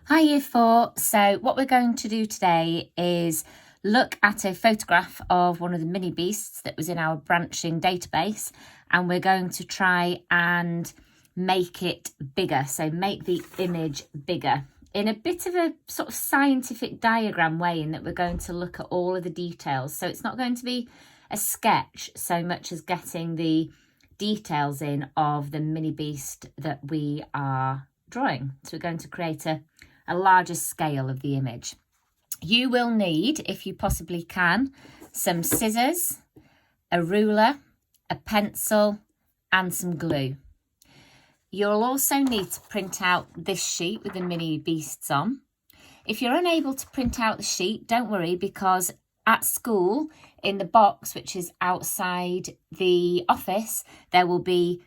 Hi Year 4, so what we're going to do today is look at a photograph of one of the mini beasts that was in our branching database, and we're going to try and make it bigger, so make the image bigger in a bit of a sort of scientific diagram way, in that we're going to look at all of the details. So it's not going to be a sketch so much as getting the details in of the mini beast that we are drawing. So we're going to create a larger scale of the image. You will need, if you possibly can, some scissors, a ruler, a pencil, and some glue. You'll also need to print out this sheet with the mini beasts on. If you're unable to print out the sheet, don't worry, because at school, in the box which is outside the office, there will be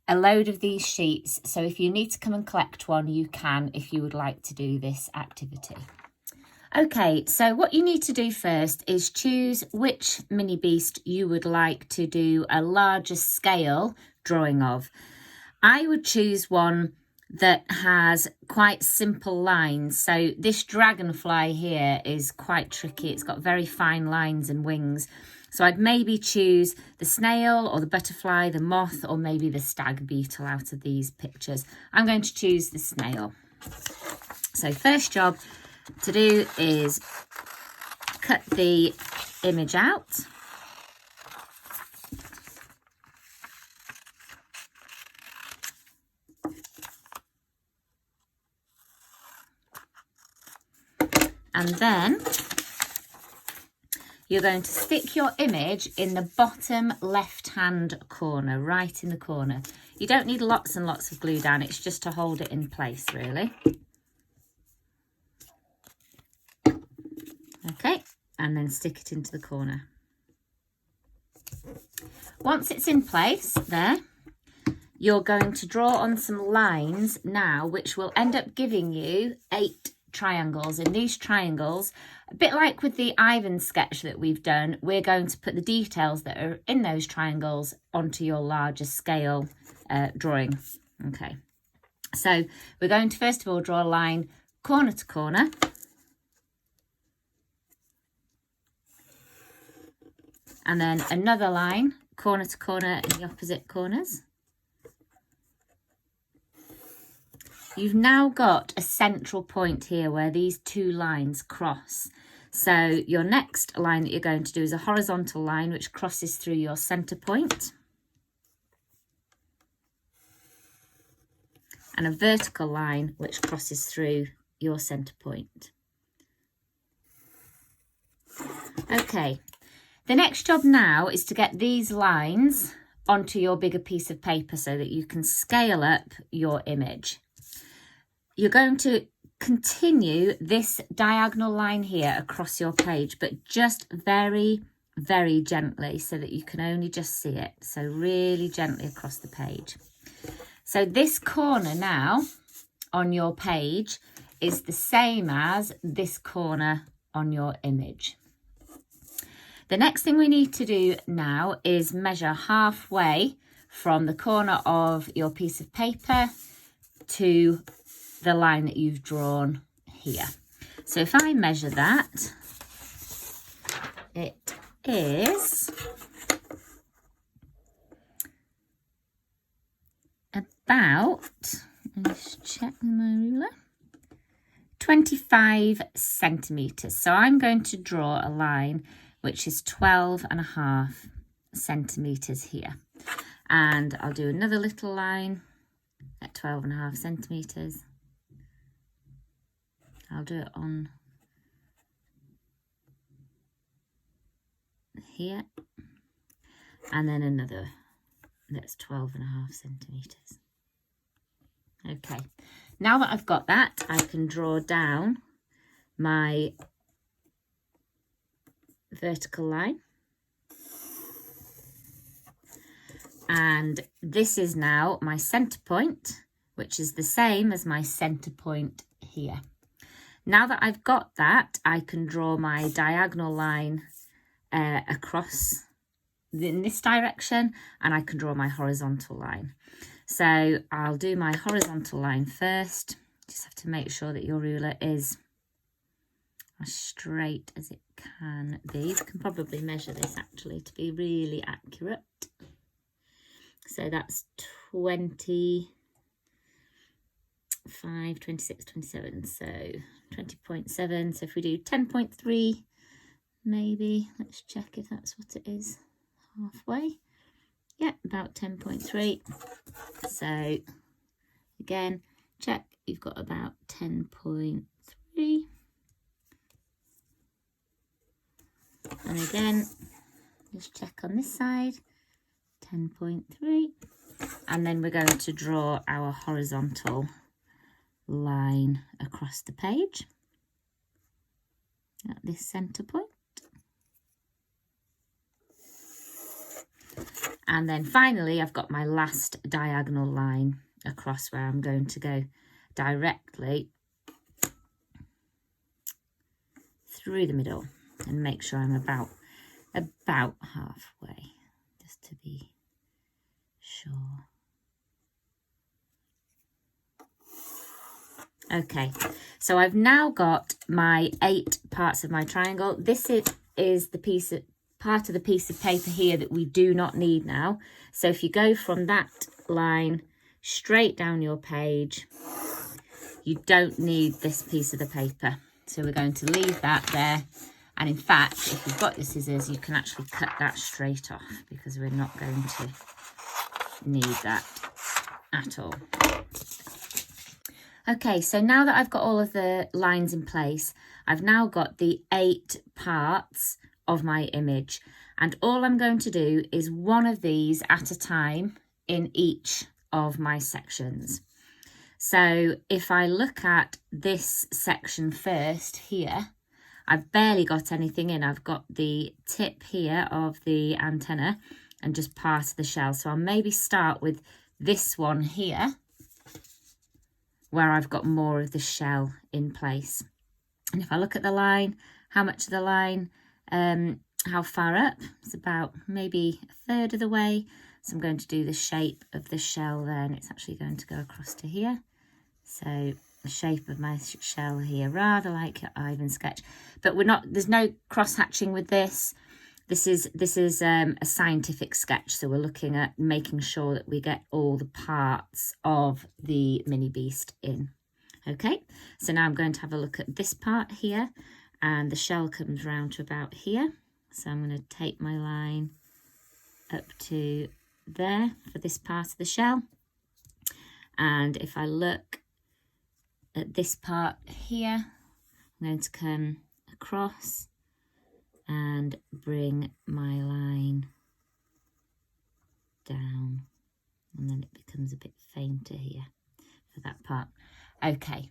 a load of these sheets. So if you need to come and collect one, you can, if you would like to do this activity. Okay, so what you need to do first is choose which mini beast you would like to do a larger scale drawing of. I would choose one that has quite simple lines. So this dragonfly here is quite tricky. It's got very fine lines and wings. So I'd maybe choose the snail or the butterfly, the moth, or maybe the stag beetle out of these pictures. I'm going to choose the snail. So first job to do is cut the image out. And then you're going to stick your image in the bottom left-hand corner, right in the corner. You don't need lots and lots of glue down, it's just to hold it in place, really. Okay, and then stick it into the corner. Once it's in place there, you're going to draw on some lines now, which will end up giving you 8 triangles. In these triangles, a bit like with the Ivan sketch that we've done, we're going to put the details that are in those triangles onto your larger scale drawing. Okay, so we're going to first of all draw a line corner to corner. And then another line corner to corner in the opposite corners. You've now got a central point here where these two lines cross. So your next line that you're going to do is a horizontal line which crosses through your centre point. And a vertical line which crosses through your centre point. Okay, the next job now is to get these lines onto your bigger piece of paper so that you can scale up your image. You're going to continue this diagonal line here across your page, but just very, very gently so that you can only just see it. So really gently across the page. So this corner now on your page is the same as this corner on your image. The next thing we need to do now is measure halfway from the corner of your piece of paper to the line that you've drawn here. So if I measure that, it is about, let's check my ruler, 25 centimetres. So I'm going to draw a line which is 12.5 centimetres here. And I'll do another little line at 12.5 centimetres. I'll do it on here, and then another that's 12.5 centimetres. Okay, now that I've got that, I can draw down my vertical line. And this is now my centre point, which is the same as my centre point here. Now that I've got that, I can draw my diagonal line across in this direction, and I can draw my horizontal line. So I'll do my horizontal line first, Just have to make sure that your ruler is as straight as it can be. You can probably measure this actually to be really accurate. So that's 25, 26, 27, so 20.7. So if we do 10.3, maybe, let's check if that's what it is, halfway. Yeah, about 10.3. So again, check, you've got about 10.3. And again, just check on this side, 10.3. And then we're going to draw our horizontal line across the page at this center point. And then finally, I've got my last diagonal line across where I'm going to go directly through the middle and make sure I'm about halfway, just to be sure. Okay, so I've now got my 8 parts of my triangle. This is the part of the piece of paper here that we do not need now. So if you go from that line straight down your page, you don't need this piece of the paper. So we're going to leave that there. And in fact, if you've got your scissors, you can actually cut that straight off because we're not going to need that at all. Okay, so now that I've got all of the lines in place, I've now got the 8 parts of my image. And all I'm going to do is one of these at a time in each of my sections. So if I look at this section first here, I've barely got anything in. I've got the tip here of the antenna and just part of the shell. So I'll maybe start with this one here, where I've got more of the shell in place. And if I look at the line, how much of the line, how far up? It's about maybe a third of the way. So I'm going to do the shape of the shell there, and it's actually going to go across to here. So the shape of my shell here, rather like your Ivan sketch. But there's no cross hatching with this. This is a scientific sketch, so we're looking at making sure that we get all the parts of the mini beast in. Okay, so now I'm going to have a look at this part here, and the shell comes round to about here. So I'm going to take my line up to there for this part of the shell. And if I look at this part here, I'm going to come across and bring my line down, and then it becomes a bit fainter here for that part. Okay.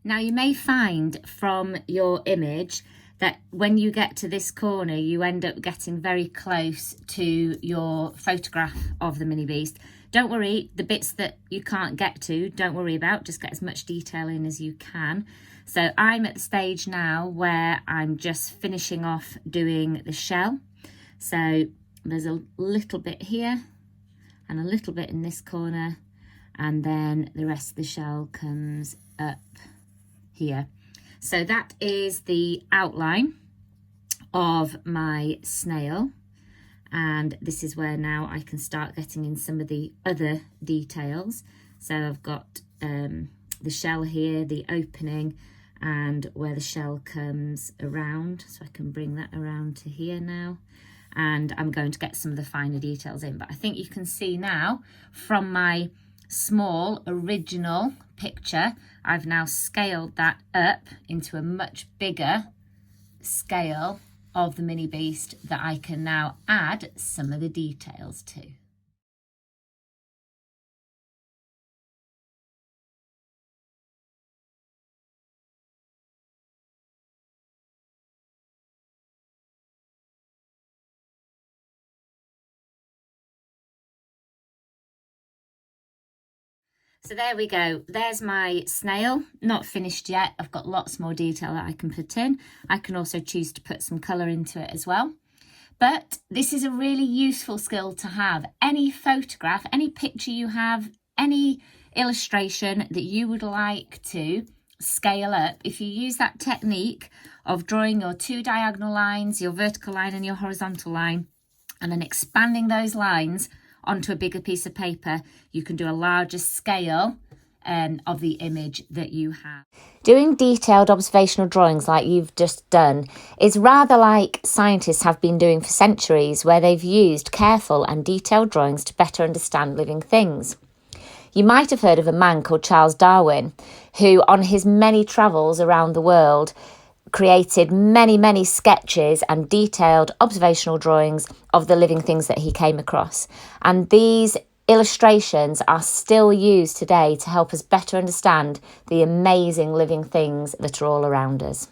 Now you may find from your image that when you get to this corner, you end up getting very close to your photograph of the mini beast. Don't worry, the bits that you can't get to, don't worry about, just get as much detail in as you can. So I'm at the stage now where I'm just finishing off doing the shell. So there's a little bit here and a little bit in this corner, and then the rest of the shell comes up here. So that is the outline of my snail, and this is where now I can start getting in some of the other details. So I've got the shell here, the opening, and where the shell comes around, so I can bring that around to here now, and I'm going to get some of the finer details in. But I think you can see now from my small original picture, I've now scaled that up into a much bigger scale of the mini beast that I can now add some of the details to. So there we go. There's my snail, not finished yet. I've got lots more detail that I can put in. I can also choose to put some colour into it as well. But this is a really useful skill to have. Any photograph, any picture you have, any illustration that you would like to scale up, if you use that technique of drawing your two diagonal lines, your vertical line and your horizontal line, and then expanding those lines onto a bigger piece of paper, you can do a larger scale of the image that you have. Doing detailed observational drawings like you've just done is rather like scientists have been doing for centuries, where they've used careful and detailed drawings to better understand living things. You might have heard of a man called Charles Darwin, who on his many travels around the world created many sketches and detailed observational drawings of the living things that he came across. And these illustrations are still used today to help us better understand the amazing living things that are all around us.